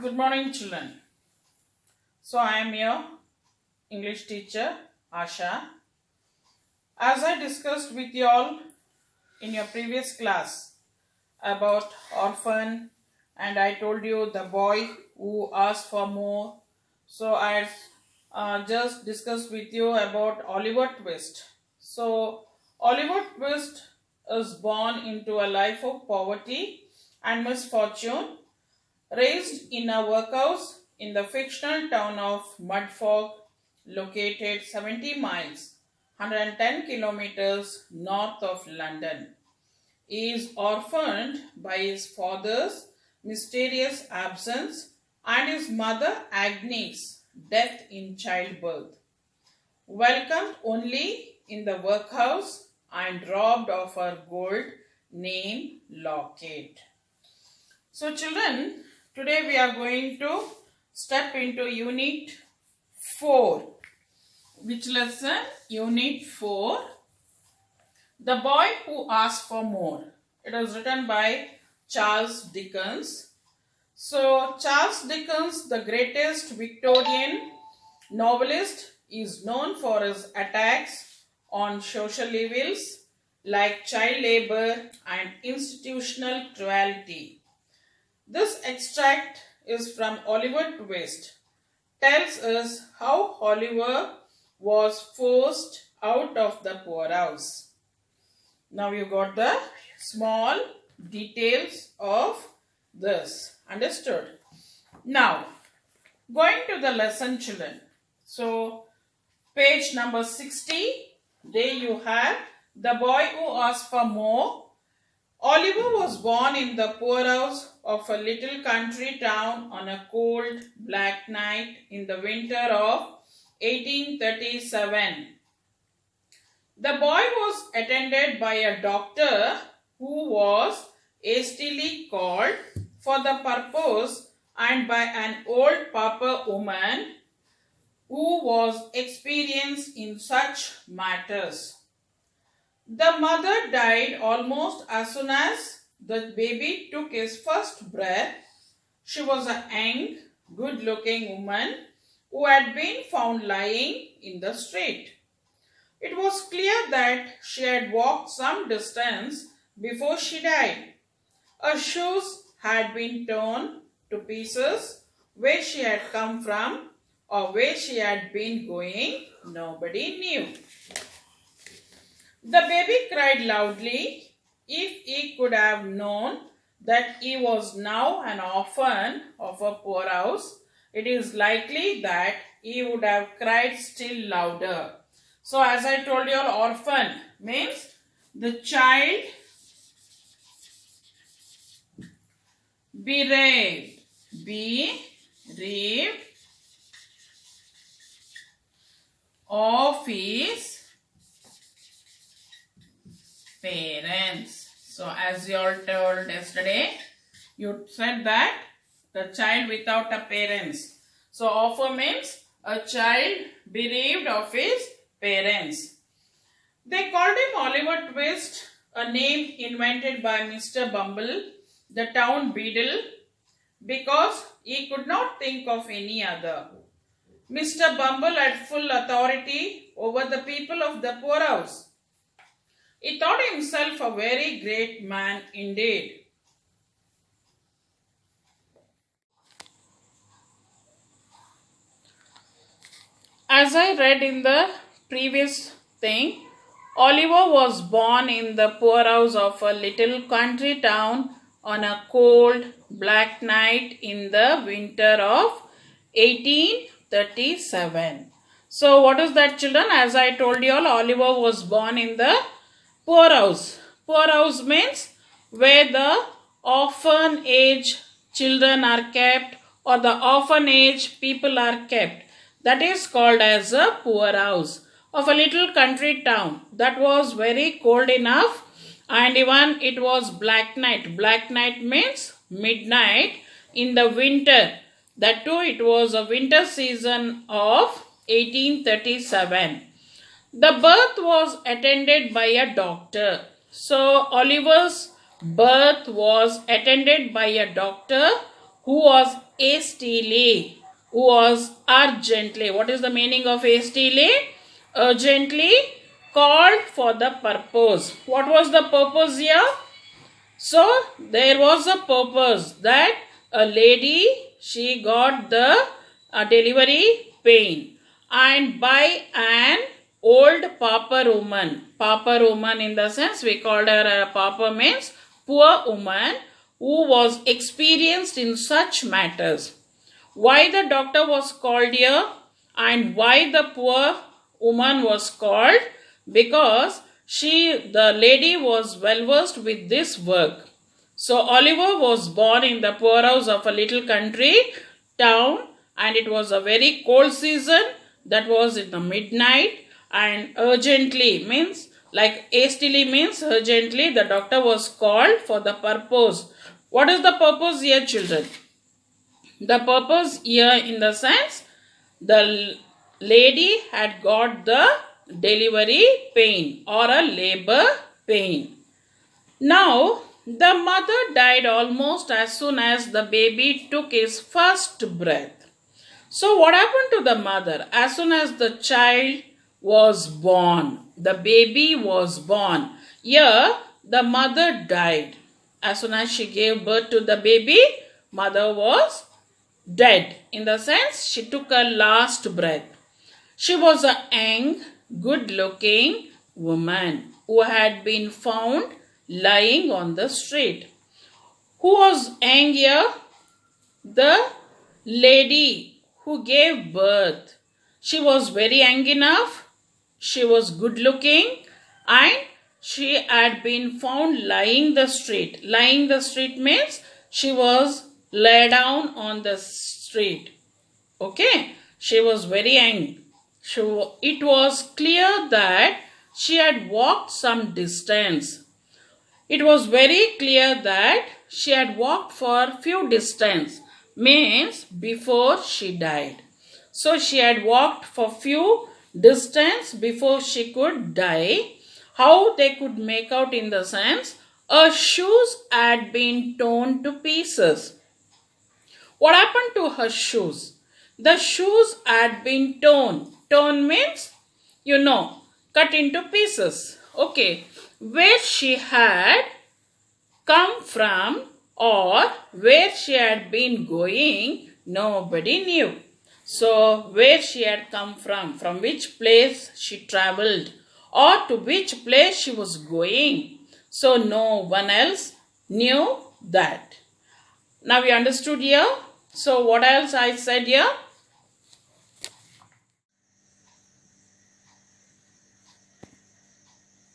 Good morning, children. So, I am your English teacher, Asha. As I discussed with you all in your previous class about orphan, and I told you the boy who asked for more. So, I just discussed with you about Oliver Twist. So, Oliver Twist is born into a life of poverty and misfortune. Raised in a workhouse in the fictional town of Mudfog, located 70 miles, 110 kilometers north of London. He is orphaned by his father's mysterious absence and his mother Agnes' death in childbirth. Welcomed only in the workhouse and robbed of her gold name locket. So, children, today we are going to step into Unit 4. Which lesson? Unit 4. The Boy Who Asked for More. It was written by Charles Dickens. So, Charles Dickens, the greatest Victorian novelist, is known for his attacks on social evils like child labor and institutional cruelty. This extract is from Oliver Twist. Tells us how Oliver was forced out of the poorhouse. Now you got the small details of this. Understood? Now, going to the lesson, children. So, page number 60. There you have The Boy Who Asked for More. Oliver was born in the poorhouse of a little country town on a cold, black night in the winter of 1837. The boy was attended by a doctor who was hastily called for the purpose and by an old pauper woman who was experienced in such matters. The mother died almost as soon as the baby took his first breath. She was a young, good-looking woman who had been found lying in the street. It was clear that she had walked some distance before she died. Her shoes had been torn to pieces. Where she had come from or where she had been going, nobody knew. The baby cried loudly. If he could have known that he was now an orphan of a poorhouse, it is likely that he would have cried still louder. So, as I told you, orphan means the child bereaved, bereaved of his parents. So, as you all told yesterday, you said that the child without a parents. So, orphan means a child bereaved of his parents. They called him Oliver Twist, a name invented by Mr. Bumble, the town beadle, because he could not think of any other. Mr. Bumble had full authority over the people of the poorhouse. He thought himself a very great man indeed. As I read in the previous thing, Oliver was born in the poorhouse of a little country town on a cold, black night in the winter of 1837. So, what is that, children? As I told you all, Oliver was born in the poorhouse. Poorhouse means where the orphan age children are kept or the orphan age people are kept. That is called as a poorhouse of a little country town. That was very cold enough and even it was black night. Black night means midnight in the winter. That too it was a winter season of 1837. The birth was attended by a doctor. So Oliver's birth was attended by a doctor who was hastily, who was urgently. What is the meaning of hastily? Urgently called for the purpose. What was the purpose here? So there was a purpose that a lady, she got the delivery pain, and by an old pauper woman in the sense we called her a pauper means poor woman who was experienced in such matters. Why the doctor was called here and why the poor woman was called? Because the lady was well versed with this work. So Oliver was born in the poorhouse of a little country town, and it was a very cold season. That was in the midnight, and urgently means like hastily means urgently the doctor was called for the purpose. What is the purpose here, children? The purpose here in the sense the lady had got the delivery pain or a labor pain. Now the mother died almost as soon as the baby took his first breath. So what happened to the mother? As soon as the child was born, the baby was born, here the mother died. As soon as she gave birth to the baby, mother was dead. In the sense, she took her last breath. She was a young, good-looking woman who had been found lying on the street. Who was young here? The lady who gave birth. She was very young enough. She was good-looking, and she had been found lying the street. Lying the street means she was lay down on the street. Okay, she was very young. So it was clear that she had walked some distance. It was very clear that she had walked for few distance, means before she died. So she had walked for few distance before she could die. How they could make out in the sense, her shoes had been torn to pieces. What happened to her shoes? The shoes had been torn. Torn means, cut into pieces. Okay. Where she had come from or where she had been going, nobody knew. So, where she had come from which place she travelled, or to which place she was going. So, no one else knew that. Now, you understood here? So, what else I said here?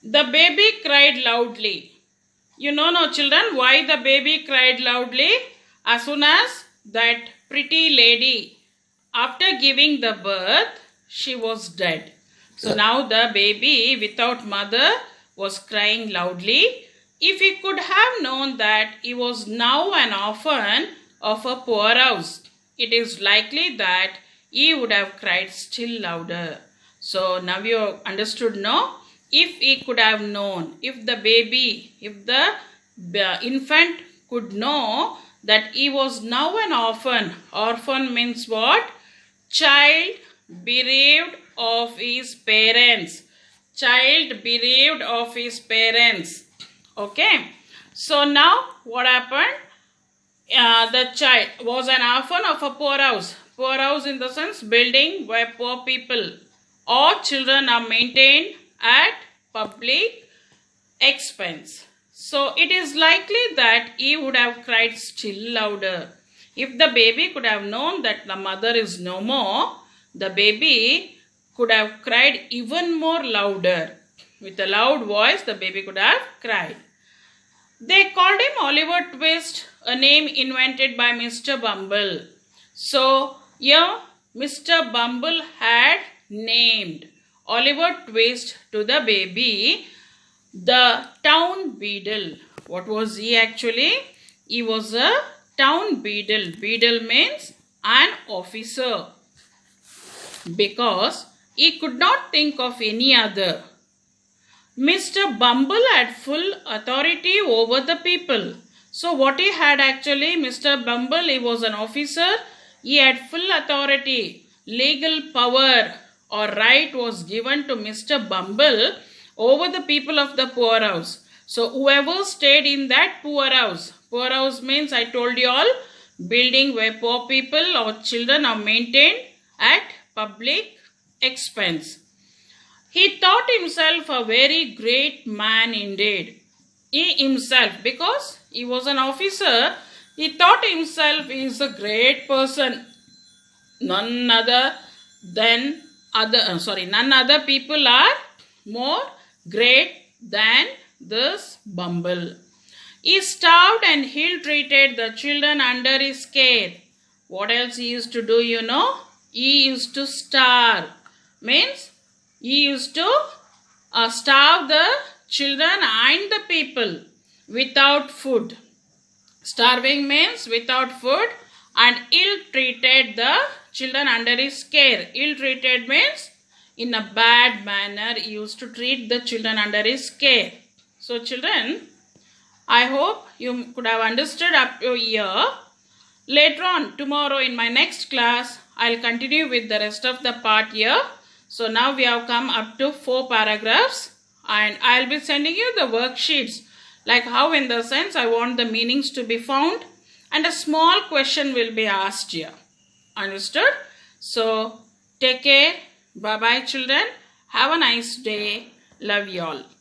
The baby cried loudly. You know now, children, why the baby cried loudly? As soon as that pretty lady, after giving the birth, she was dead. So now the baby without mother was crying loudly. If he could have known that he was now an orphan of a poorhouse, it is likely that he would have cried still louder. So now you understood, no? If he could have known, if the infant could know that he was now an orphan. Orphan means what? Child bereaved of his parents. Child bereaved of his parents. Okay. So now what happened? The child was an orphan of a poorhouse. Poorhouse in the sense building where poor people or children are maintained at public expense. So it is likely that he would have cried still louder. If the baby could have known that the mother is no more, the baby could have cried even more louder. With a loud voice, the baby could have cried. They called him Oliver Twist, a name invented by Mr. Bumble. So here, Mr. Bumble had named Oliver Twist to the baby the town beadle. What was he actually? He was a town beadle. Beadle means an officer, because he could not think of any other. Mr. Bumble had full authority over the people. So what he had actually, Mr. Bumble, he was an officer. He had full authority, legal power or right was given to Mr. Bumble over the people of the poorhouse. So whoever stayed in that poorhouse means I told you all, building where poor people or children are maintained at public expense. He thought himself a very great man indeed. He himself, because he was an officer, he thought himself he is a great person. None other people are more great than this Bumble. He starved and ill-treated the children under his care. What else he used to do, you know? He used to starve. Means he used to starve the children and the people without food. Starving means without food, and ill-treated the children under his care. Ill-treated means in a bad manner he used to treat the children under his care. So children, I hope you could have understood up to here. Later on, tomorrow in my next class, I'll continue with the rest of the part here. So now we have come up to 4 paragraphs and I'll be sending you the worksheets. Like how in the sense I want the meanings to be found and a small question will be asked here. Understood? So take care. Bye bye children. Have a nice day. Love you all.